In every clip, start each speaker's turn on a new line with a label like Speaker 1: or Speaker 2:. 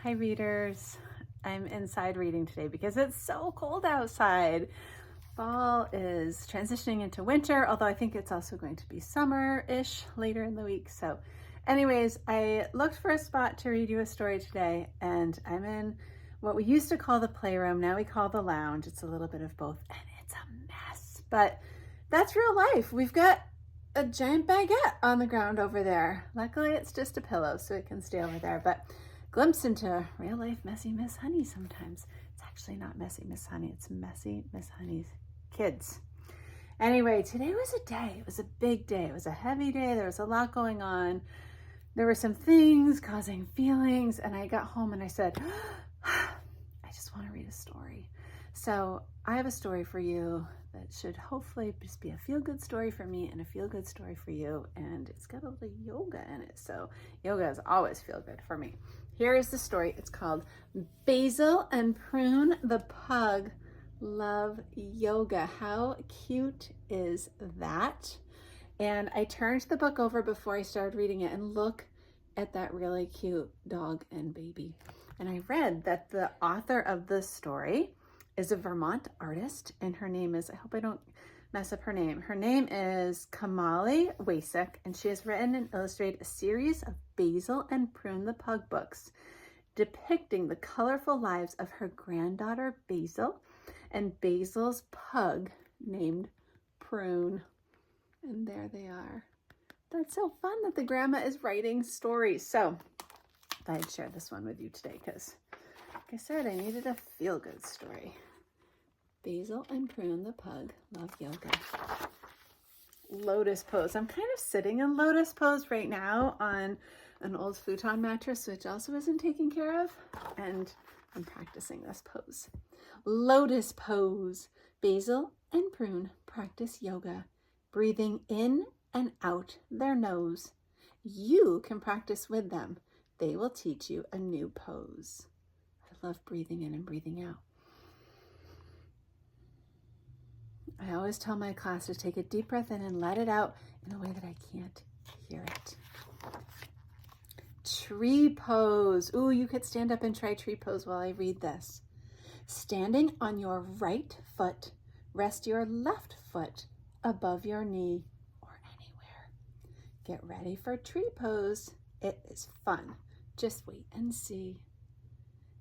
Speaker 1: Hi readers. I'm inside reading today because it's so cold outside. Fall is transitioning into winter, although I think it's also going to be summer-ish later in the week. So anyways, I looked for a spot to read you a story today, and I'm in what we used to call the playroom. Now we call the lounge. It's a little bit of both, and it's a mess, but that's real life. We've got a giant baguette on the ground over there. Luckily, it's just a pillow, so it can stay over there, but glimpse into real life messy Miss Honey sometimes. It's actually not messy Miss Honey, it's messy Miss Honey's kids. Anyway, today was a day. It was a big day. It was a heavy day. There was a lot going on. There were some things causing feelings, and I got home and I said, I just want to read a story. So I have a story for you that should hopefully just be a feel-good story for me and a feel-good story for you, and it's got a little yoga in it, so yoga is always feel-good for me. Here is the story. It's called Basil and Prune the Pug Love Yoga. How cute is that? And I turned the book over before I started reading it, and look at that really cute dog and baby. And I read that the author of this story is a Vermont artist, and her name is, I hope I don't mess up her name. Her name is Kimalie Wassick, and she has written and illustrated a series of Basil and Prune the Pug books depicting the colorful lives of her granddaughter Basil and Basil's pug named Prune. And there they are. That's so fun that the grandma is writing stories. So I thought I'd share this one with you today because, like I said, I needed a feel-good story. Basil and Prune the Pug Love Yoga. Lotus pose. I'm kind of sitting in lotus pose right now on an old futon mattress, which also isn't taken care of, and I'm practicing this pose. Lotus pose. Basil and Prune practice yoga, breathing in and out their nose. You can practice with them. They will teach you a new pose. I love breathing in and breathing out. I always tell my class to take a deep breath in and let it out in a way that I can't hear it. Tree pose. Ooh, you could stand up and try tree pose while I read this. Standing on your right foot, rest your left foot above your knee or anywhere. Get ready for tree pose. It is fun. Just wait and see.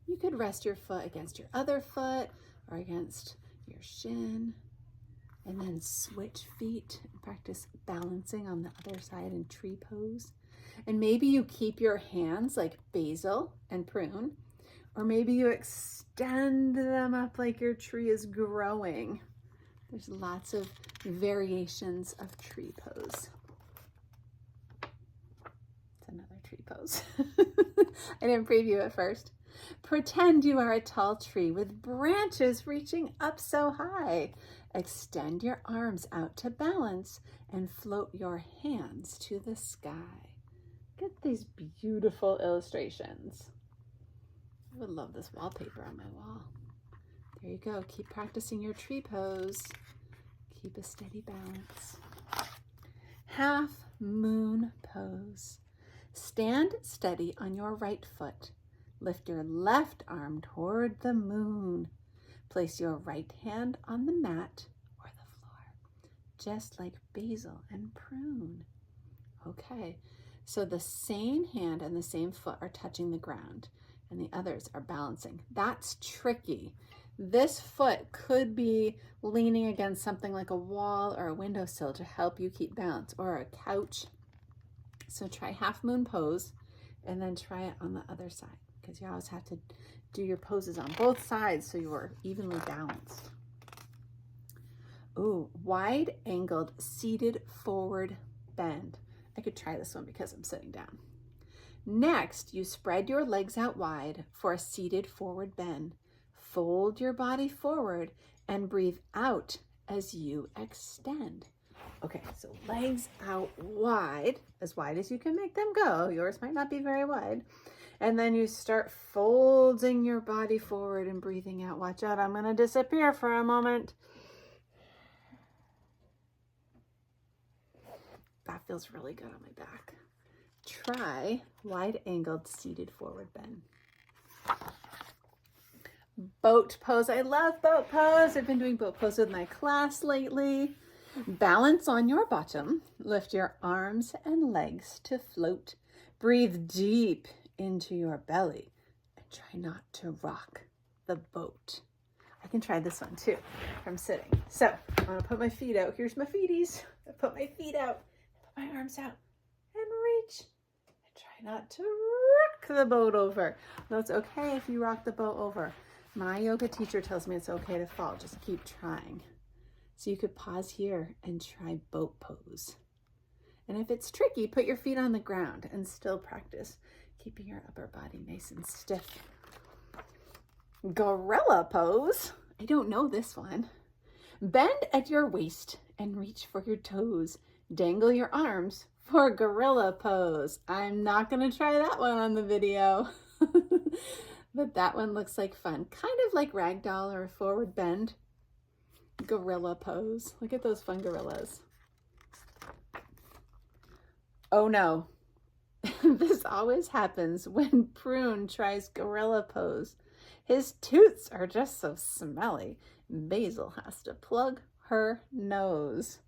Speaker 1: You could rest your foot against your other foot or against your shin, and then switch feet and practice balancing on the other side in tree pose. And maybe you keep your hands like Basil and Prune, or maybe you extend them up like your tree is growing. There's lots of variations of tree pose. It's another tree pose. I didn't preview it first. Pretend you are a tall tree with branches reaching up so high. Extend your arms out to balance and float your hands to the sky. Get these beautiful illustrations. I would love this wallpaper on my wall. There you go. Keep practicing your tree pose. Keep a steady balance. Half moon pose. Stand steady on your right foot. Lift your left arm toward the moon. Place your right hand on the mat or the floor, just like Basil and Prune. Okay, so the same hand and the same foot are touching the ground, and the others are balancing. That's tricky. This foot could be leaning against something like a wall or a windowsill to help you keep balance, or a couch. So try half moon pose, and then try it on the other side, because you always have to do your poses on both sides so you are evenly balanced. Ooh, wide angled seated forward bend. I could try this one because I'm sitting down. Next, you spread your legs out wide for a seated forward bend. Fold your body forward and breathe out as you extend. Okay, so legs out wide as you can make them go. Yours might not be very wide. And then you start folding your body forward and breathing out. Watch out, I'm gonna disappear for a moment. That feels really good on my back. Try wide angled seated forward bend. Boat pose. I love boat pose. I've been doing boat pose with my class lately. Balance on your bottom. Lift your arms and legs to float. Breathe deep into your belly and try not to rock the boat. I can try this one too from sitting. So I'm gonna put my feet out. Here's my feeties. I put my feet out, put my arms out and reach. And try not to rock the boat over. Though it's okay if you rock the boat over. My yoga teacher tells me it's okay to fall. Just keep trying. So you could pause here and try boat pose. And if it's tricky, put your feet on the ground and still practice keeping your upper body nice and stiff. Gorilla pose. I don't know this one. Bend at your waist and reach for your toes. Dangle your arms for gorilla pose. I'm not going to try that one on the video. But that one looks like fun. Kind of like ragdoll or a forward bend. Gorilla pose. Look at those fun gorillas. Oh no. This always happens when Prune tries gorilla pose. His toots are just so smelly. Basil has to plug her nose.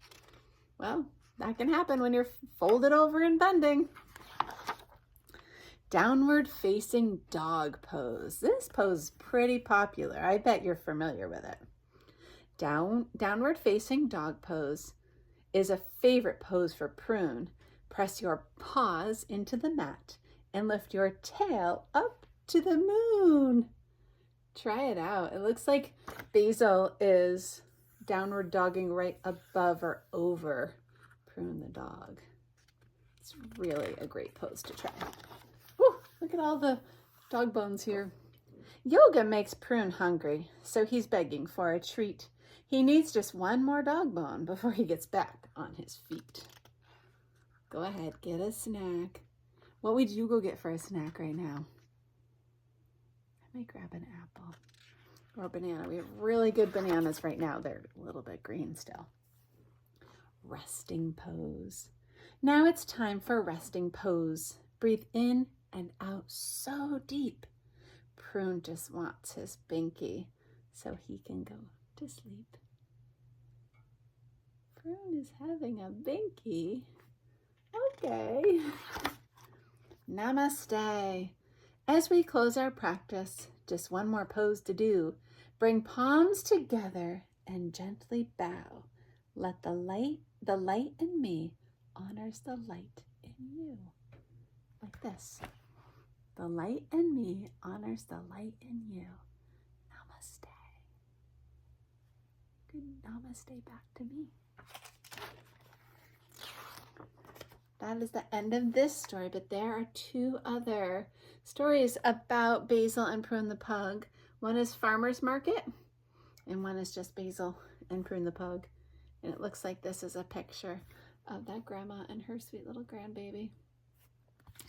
Speaker 1: Well, that can happen when you're folded over and bending. Downward facing dog pose. This pose is pretty popular. I bet you're familiar with it. Downward facing dog pose is a favorite pose for Prune. Press your paws into the mat and lift your tail up to the moon. Try it out. It looks like Basil is downward dogging right above or over Prune the dog. It's really a great pose to try. Whew, look at all the dog bones here. Yoga makes Prune hungry, so he's begging for a treat. He needs just one more dog bone before he gets back on his feet. Go ahead, get a snack. What would you go get for a snack right now? I might grab an apple or a banana. We have really good bananas right now. They're a little bit green still. Resting pose. Now it's time for resting pose. Breathe in and out so deep. Prune just wants his binky so he can go to sleep. Prune is having a binky. Okay. Namaste. As we close our practice, just one more pose to do. Bring palms together and gently bow. Let the light in me honors the light in you. Like this. The light in me honors the light in you. Namaste. Good namaste back to me. That is the end of this story, but there are two other stories about Basil and Prune the pug. One is Farmer's Market, and one is just Basil and Prune the pug. And it looks like this is a picture of that grandma and her sweet little grandbaby.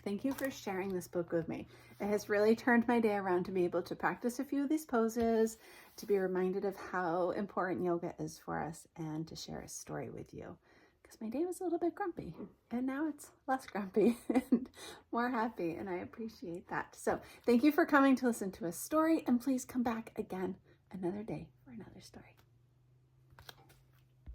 Speaker 1: Thank you for sharing this book with me. It has really turned my day around to be able to practice a few of these poses, to be reminded of how important yoga is for us, and to share a story with you. Because my day was a little bit grumpy, and now it's less grumpy and more happy, and I appreciate that. So thank you for coming to listen to a story, and please come back again another day for another story.